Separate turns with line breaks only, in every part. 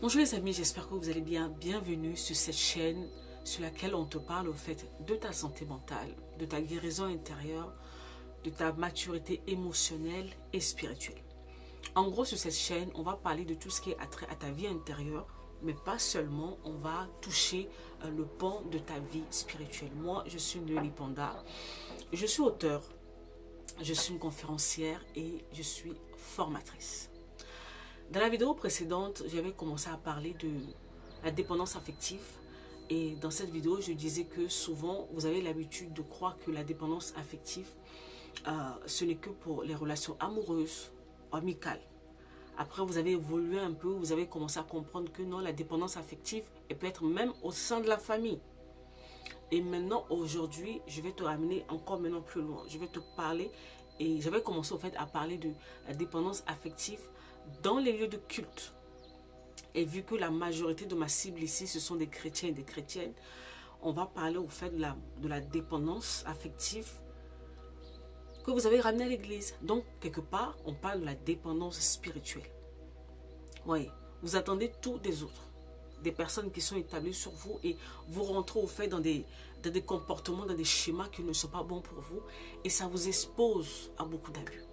Bonjour les amis, j'espère que vous allez bien. Bienvenue sur cette chaîne sur laquelle on te parle au fait de ta santé mentale, de ta guérison intérieure, de ta maturité émotionnelle et spirituelle. En gros, sur cette chaîne, on va parler de tout ce qui est attrait à ta vie intérieure, mais pas seulement, on va toucher le pan de ta vie spirituelle. Moi, je suis Noélie Panda, je suis auteure, je suis une conférencière et je suis formatrice. Dans la vidéo précédente, j'avais commencé à parler de la dépendance affective. Et dans cette vidéo, je disais que souvent, vous avez l'habitude de croire que la dépendance affective, ce n'est que pour les relations amoureuses, amicales. Après, vous avez évolué un peu, vous avez commencé à comprendre que non, la dépendance affective, elle peut être même au sein de la famille. Et maintenant, aujourd'hui, je vais te ramener encore maintenant plus loin. Je vais te parler, et j'avais commencé au fait à parler de la dépendance affective dans les lieux de culte. Et vu que la majorité de ma cible ici, ce sont des chrétiens et des chrétiennes, on va parler au fait de la dépendance affective que vous avez ramenée à l'église. Donc, quelque part, on parle de la dépendance spirituelle. Oui, vous attendez tout des autres. Des personnes qui sont établies sur vous et vous rentrez au fait dans des comportements, dans des schémas qui ne sont pas bons pour vous. Et ça vous expose à beaucoup d'abus.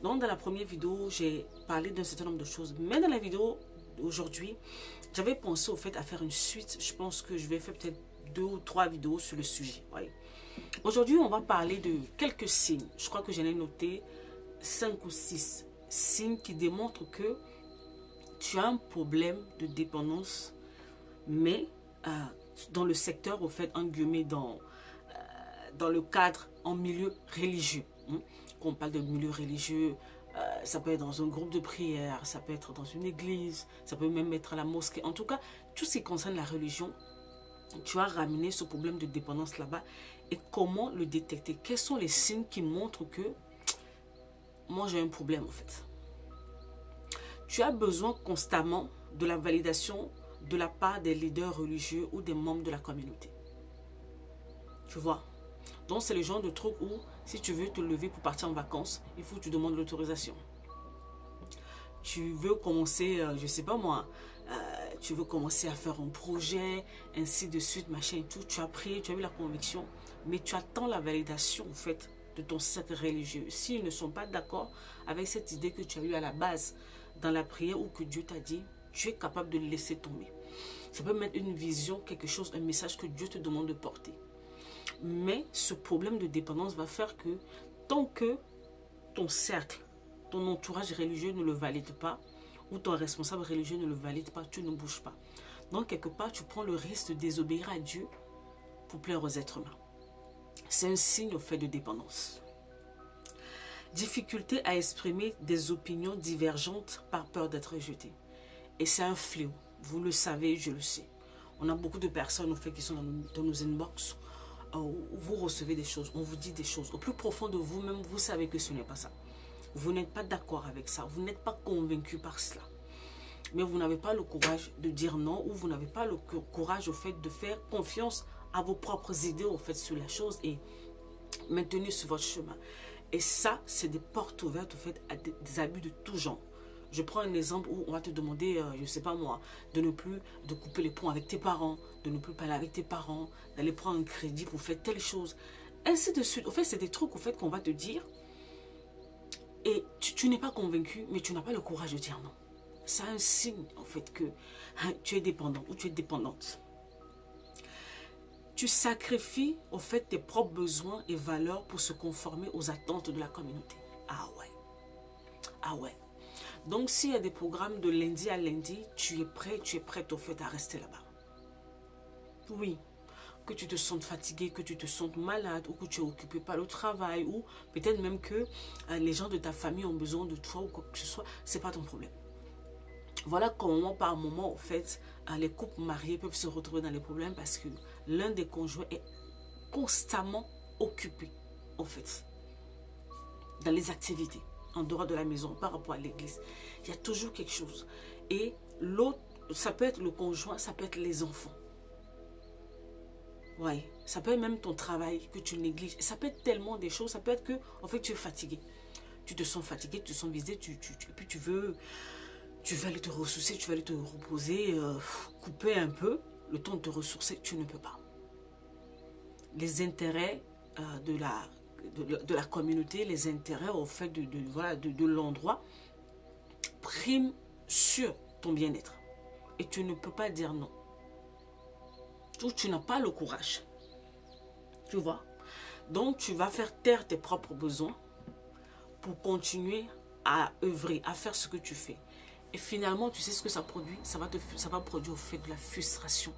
Donc, dans la première vidéo, j'ai parlé d'un certain nombre de choses. Mais dans la vidéo d'aujourd'hui, j'avais pensé au fait à faire une suite. Je pense que je vais faire peut-être 2 ou 3 vidéos sur le sujet. Ouais. Aujourd'hui, on va parler de quelques signes. Je crois que j'en ai noté 5 ou 6 signes qui démontrent que tu as un problème de dépendance, mais dans le secteur, au fait, en guillemets, dans le cadre, en milieu religieux. Quand on parle de milieu religieux, ça peut être dans un groupe de prière, ça peut être dans une église, ça peut même être à la mosquée. En tout cas, tout ce qui concerne la religion, tu as ramené ce problème de dépendance là-bas. Et comment le détecter? Quels sont les signes qui montrent que moi j'ai un problème en fait? Tu as besoin constamment de la validation de la part des leaders religieux ou des membres de la communauté. Tu vois? Donc c'est le genre de truc où si tu veux te lever pour partir en vacances, il faut que tu demandes l'autorisation. Tu veux commencer, je ne sais pas moi, tu veux commencer à faire un projet, ainsi de suite, machin et tout. Tu as prié, tu as eu la conviction, mais tu attends la validation en fait de ton cercle religieux. S'ils ne sont pas d'accord avec cette idée que tu as eue à la base dans la prière ou que Dieu t'a dit, tu es capable de le laisser tomber. Ça peut mettre une vision, quelque chose, un message que Dieu te demande de porter. Mais ce problème de dépendance va faire que tant que ton cercle, ton entourage religieux ne le valide pas, ou ton responsable religieux ne le valide pas, tu ne bouges pas. Donc, quelque part, tu prends le risque de désobéir à Dieu pour plaire aux êtres humains. C'est un signe au fait de dépendance. Difficulté à exprimer des opinions divergentes par peur d'être rejeté. Et c'est un fléau. Vous le savez, je le sais. On a beaucoup de personnes au fait qui sont dans nos inbox. Vous recevez des choses, on vous dit des choses. Au plus profond de vous-même, vous savez que ce n'est pas ça. Vous n'êtes pas d'accord avec ça. Vous n'êtes pas convaincu par cela. Mais vous n'avez pas le courage de dire non ou vous n'avez pas le courage au fait de faire confiance à vos propres idées au fait sur la chose et maintenir sur votre chemin. Et ça, c'est des portes ouvertes au fait à des abus de tout genre. Je prends un exemple où on va te demander, je ne sais pas moi, de ne plus de couper les ponts avec tes parents, de ne plus parler avec tes parents, d'aller prendre un crédit pour faire telle chose, ainsi de suite. Au fait, c'est des trucs au fait qu'on va te dire et tu n'es pas convaincu, mais tu n'as pas le courage de dire non. C'est un signe en fait que tu es dépendant ou tu es dépendante. Tu sacrifies au fait tes propres besoins et valeurs pour se conformer aux attentes de la communauté. Ah ouais. Ah ouais. Donc, s'il y a des programmes de lundi à lundi, tu es prête au fait à rester là-bas. Oui, que tu te sentes fatigué, que tu te sentes malade, ou que tu es occupé par le travail, ou peut-être même que les gens de ta famille ont besoin de toi, ou quoi que ce soit, ce n'est pas ton problème. Voilà comment, par moment, au fait, les couples mariés peuvent se retrouver dans les problèmes parce que l'un des conjoints est constamment occupé, en fait, dans les activités. En dehors de la maison, par rapport à l'église. Il y a toujours quelque chose. Et l'autre, ça peut être le conjoint, ça peut être les enfants. Oui, ça peut être même ton travail que tu négliges. Ça peut être tellement des choses. Ça peut être que, en fait, tu es fatigué. Tu te sens fatigué, tu te sens visé, puis tu veux tu vas aller te ressourcer, tu vas aller te reposer, couper un peu, le temps de te ressourcer, tu ne peux pas. Les intérêts de la communauté, les intérêts au fait de l'endroit priment sur ton bien-être. Et tu ne peux pas dire non. Tu n'as pas le courage. Tu vois? Donc, tu vas faire taire tes propres besoins pour continuer à œuvrer, à faire ce que tu fais. Et finalement, tu sais ce que ça produit? Ça va produire au fait de la frustration.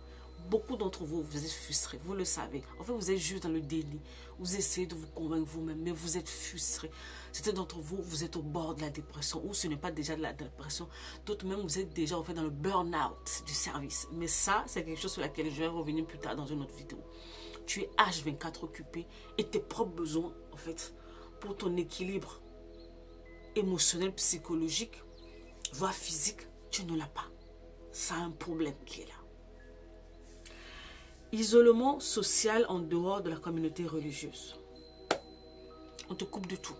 Beaucoup d'entre vous, vous êtes frustrés, vous le savez. En fait, vous êtes juste dans le déni. Vous essayez de vous convaincre vous-même, mais vous êtes frustrés. Certains d'entre vous, vous êtes au bord de la dépression, ou ce n'est pas déjà de la dépression. D'autres même, vous êtes déjà en fait dans le burn-out du service. Mais ça, c'est quelque chose sur laquelle je vais revenir plus tard dans une autre vidéo. Tu es H24 occupé et tes propres besoins, en fait, pour ton équilibre émotionnel, psychologique, voire physique, tu ne l'as pas. Ça a un problème qui est là. Isolement social en dehors de la communauté religieuse. On te coupe de tout.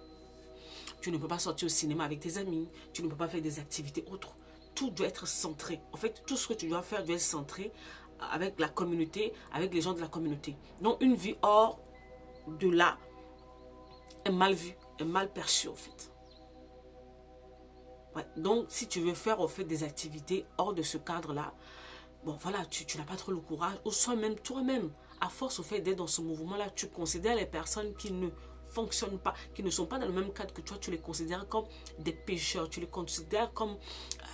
Tu ne peux pas sortir au cinéma avec tes amis. Tu ne peux pas faire des activités autres. Tout doit être centré. En fait, tout ce que tu dois faire doit être centré avec la communauté, avec les gens de la communauté. Donc, une vie hors de là est mal vue, est mal perçue, en fait. Ouais. Donc, si tu veux faire, en fait, des activités hors de ce cadre-là, bon, voilà, tu n'as pas trop le courage, ou soit même toi-même, à force au fait d'être dans ce mouvement-là, tu considères les personnes qui ne fonctionnent pas, qui ne sont pas dans le même cadre que toi, tu les considères comme des pécheurs, tu les considères comme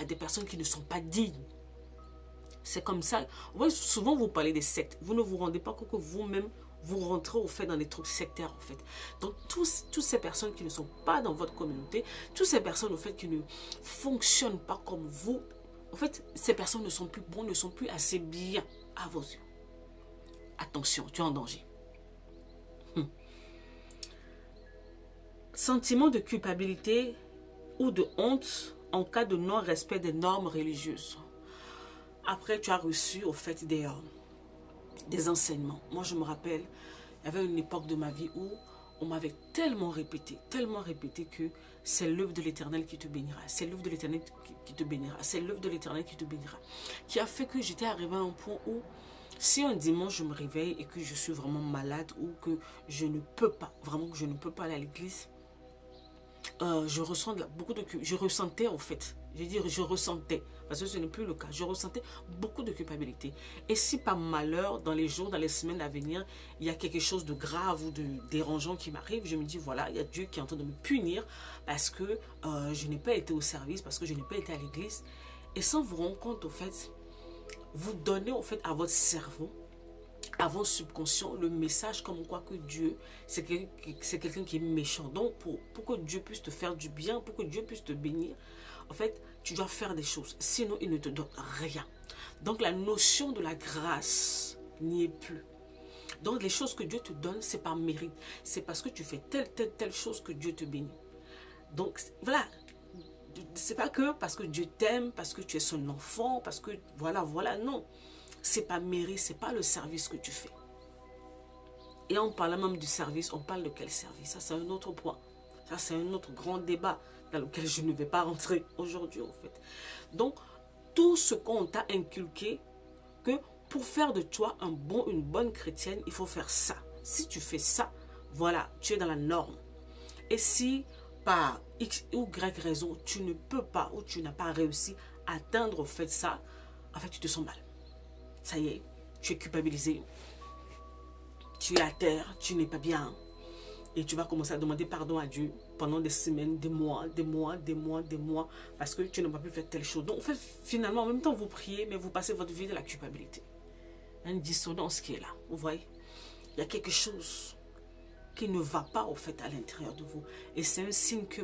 des personnes qui ne sont pas dignes. C'est comme ça. Ouais, souvent, vous parlez des sectes. Vous ne vous rendez pas compte que vous-même, vous rentrez au fait dans des trucs sectaires, en fait. Donc, toutes ces personnes qui ne sont pas dans votre communauté, toutes ces personnes, au fait, qui ne fonctionnent pas comme vous, en fait, ces personnes ne sont plus bonnes, ne sont plus assez bien à vos yeux. Attention, tu es en danger. Sentiment de culpabilité ou de honte en cas de non-respect des normes religieuses. Après, tu as reçu, au fait, des enseignements. Moi, je me rappelle, il y avait une époque de ma vie où on m'avait tellement répété que c'est l'œuvre de l'Éternel qui te bénira. C'est l'œuvre de l'Éternel qui te bénira. C'est l'œuvre de l'Éternel qui te bénira. Qui a fait que j'étais arrivé à un point où, si un dimanche je me réveille et que je suis vraiment malade ou que je ne peux pas, vraiment que je ne peux pas aller à l'église, je ressens beaucoup de... Je ressentais en fait, je ressentais, parce que ce n'est plus le cas, je ressentais beaucoup de culpabilité. Et si par malheur, dans les jours, dans les semaines à venir, il y a quelque chose de grave ou de dérangeant qui m'arrive, je me dis, voilà, il y a Dieu qui est en train de me punir parce que je n'ai pas été au service, parce que je n'ai pas été à l'église. Et sans vous rendre compte, au fait, vous donnez au fait à votre cerveau, à votre subconscient, le message comme quoi que Dieu, c'est quelqu'un qui est méchant. Donc, pour que Dieu puisse te faire du bien, pour que Dieu puisse te bénir, en fait, tu dois faire des choses. Sinon, il ne te donne rien. Donc, la notion de la grâce n'y est plus. Donc, les choses que Dieu te donne, c'est par mérite. C'est parce que tu fais telle chose que Dieu te bénit. Donc, voilà. C'est pas que parce que Dieu t'aime, parce que tu es son enfant, parce que voilà, non. C'est pas mérite, c'est pas le service que tu fais. Et en parlant même du service, on parle de quel service? Ça, c'est un autre point. Ça, c'est un autre grand débat dans lequel je ne vais pas rentrer aujourd'hui, en fait. Donc, tout ce qu'on t'a inculqué, que pour faire de toi une bonne chrétienne, il faut faire ça. Si tu fais ça, voilà, tu es dans la norme. Et si par X ou Y raison, tu ne peux pas ou tu n'as pas réussi à atteindre au fait ça, en fait, tu te sens mal. Ça y est, tu es culpabilisé. Tu es à terre, tu n'es pas bien. Et tu vas commencer à demander pardon à Dieu pendant des semaines, des mois, parce que tu n'as pas pu faire telle chose. Donc, en fait, finalement, en même temps, vous priez, mais vous passez votre vie de la culpabilité. Il y a une dissonance qui est là, vous voyez. Il y a quelque chose qui ne va pas, au fait, à l'intérieur de vous. Et c'est un signe que,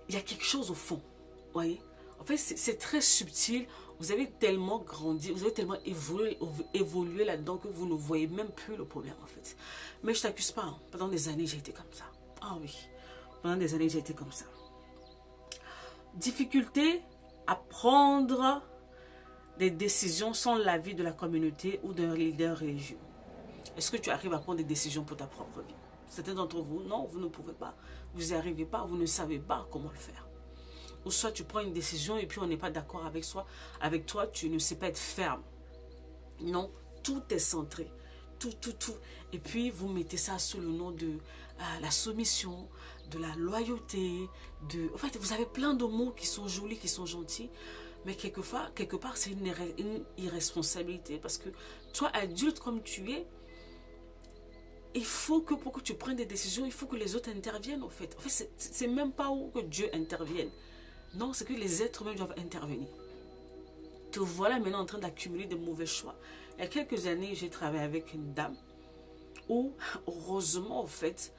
il y a quelque chose au fond, vous voyez. En fait, c'est très subtil. Vous avez tellement grandi, vous avez tellement évolué là-dedans que vous ne voyez même plus le problème, en fait. Mais je ne t'accuse pas. Hein. Pendant des années, j'ai été comme ça. Ah oui. Pendant des années, j'ai été comme ça. Difficulté à prendre des décisions sans l'avis de la communauté ou d'un leader religieux. Est-ce que tu arrives à prendre des décisions pour ta propre vie? Certains d'entre vous, non, vous ne pouvez pas. Vous n'y arrivez pas, vous ne savez pas comment le faire. Ou soit tu prends une décision et puis on n'est pas d'accord avec toi, tu ne sais pas être ferme. Non, tout est centré. Tout. Et puis, vous mettez ça sous le nom de la soumission, de la loyauté. En fait, vous avez plein de mots qui sont jolis, qui sont gentils. Mais quelque part, c'est une irresponsabilité. Parce que toi, adulte comme tu es, il faut que pour que tu prennes des décisions, il faut que les autres interviennent, en fait. En fait, c'est même pas où que Dieu intervienne. Non, c'est que les êtres humains doivent intervenir. Te voilà maintenant en train d'accumuler de mauvais choix. Il y a quelques années, j'ai travaillé avec une dame où, heureusement, en fait,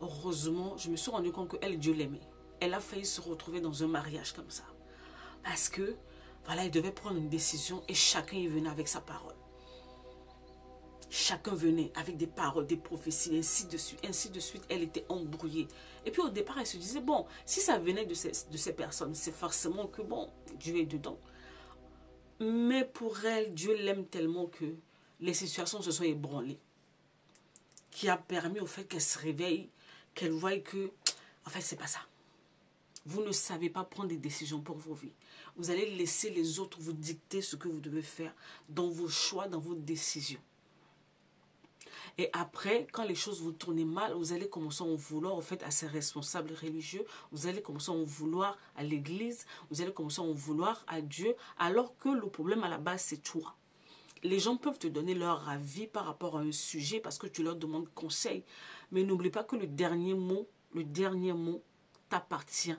je me suis rendu compte qu'elle, Dieu l'aimait. Elle a failli se retrouver dans un mariage comme ça. Parce que, voilà, elle devait prendre une décision et chacun y venait avec sa parole. Chacun venait avec des paroles, des prophéties, ainsi de suite. Ainsi de suite, elle était embrouillée. Et puis au départ, elle se disait, bon, si ça venait de ces personnes, c'est forcément que, bon, Dieu est dedans. Mais pour elle, Dieu l'aime tellement que les situations se sont ébranlées. Qui a permis au fait qu'elle se réveille, qu'elle voie que, en fait, c'est pas ça. Vous ne savez pas prendre des décisions pour vos vies. Vous allez laisser les autres vous dicter ce que vous devez faire dans vos choix, dans vos décisions. Et après, quand les choses vous tournent mal, vous allez commencer à en vouloir en fait à ces responsables religieux, vous allez commencer à en vouloir à l'église, vous allez commencer à en vouloir à Dieu, alors que le problème à la base c'est toi. Les gens peuvent te donner leur avis par rapport à un sujet parce que tu leur demandes conseil, mais n'oublie pas que le dernier mot t'appartient.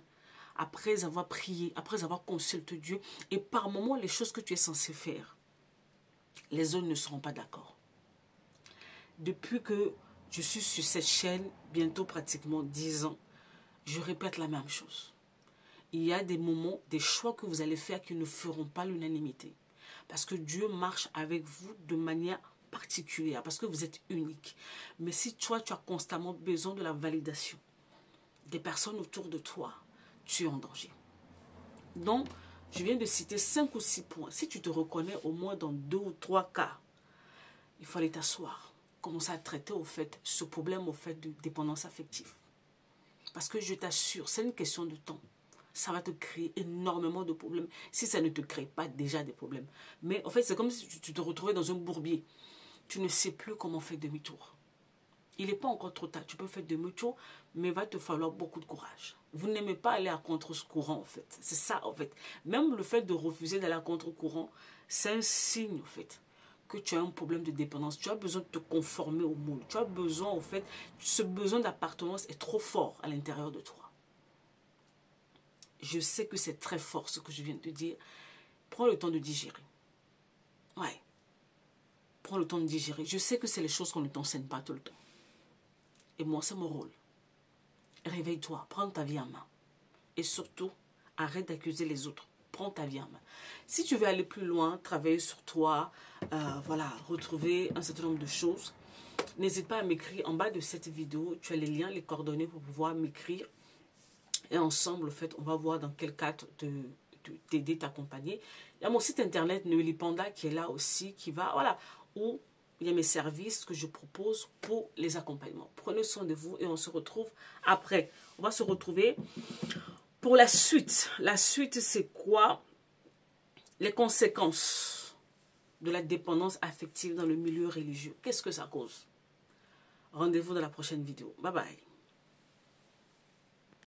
Après avoir prié, après avoir consulté Dieu, et par moments les choses que tu es censé faire, les autres ne seront pas d'accord. Depuis que je suis sur cette chaîne, bientôt pratiquement 10 ans, je répète la même chose. Il y a des moments, des choix que vous allez faire qui ne feront pas l'unanimité. Parce que Dieu marche avec vous de manière particulière, parce que vous êtes unique. Mais si toi, tu as constamment besoin de la validation des personnes autour de toi, tu es en danger. Donc, je viens de citer 5 ou 6 points. Si tu te reconnais au moins dans 2 ou 3 cas, il faut aller t'asseoir. Commencer à traiter au fait ce problème au fait de dépendance affective. Parce que je t'assure, c'est une question de temps. Ça va te créer énormément de problèmes si ça ne te crée pas déjà des problèmes. Mais en fait, c'est comme si tu te retrouvais dans un bourbier. Tu ne sais plus comment faire demi-tour. Il n'est pas encore trop tard. Tu peux faire demi-tour, mais il va te falloir beaucoup de courage. Vous n'aimez pas aller à contre-courant, en fait. C'est ça, en fait. Même le fait de refuser d'aller à contre-courant, c'est un signe, en fait, que tu as un problème de dépendance. Tu as besoin de te conformer au moule. Tu as besoin, en fait, ce besoin d'appartenance est trop fort à l'intérieur de toi. Je sais que c'est très fort ce que je viens de te dire. Prends le temps de digérer. Ouais. Prends le temps de digérer. Je sais que c'est les choses qu'on ne t'enseigne pas tout le temps. Et moi, c'est mon rôle. Réveille-toi. Prends ta vie en main. Et surtout, arrête d'accuser les autres. Prends ta vie en main. Si tu veux aller plus loin, travailler sur toi, voilà, retrouver un certain nombre de choses, n'hésite pas à m'écrire en bas de cette vidéo. Tu as les liens, les coordonnées pour pouvoir m'écrire. Et ensemble, en fait, on va voir dans quel cadre t'aider, t'accompagner. Il y a mon site internet Noélie Panda qui est là aussi, qui va, voilà, où il y a mes services que je propose pour les accompagnements. Prenez soin de vous et on se retrouve après. On va se retrouver pour la suite. La suite, c'est quoi? Les conséquences de la dépendance affective dans le milieu religieux. Qu'est-ce que ça cause? Rendez-vous dans la prochaine vidéo. Bye bye.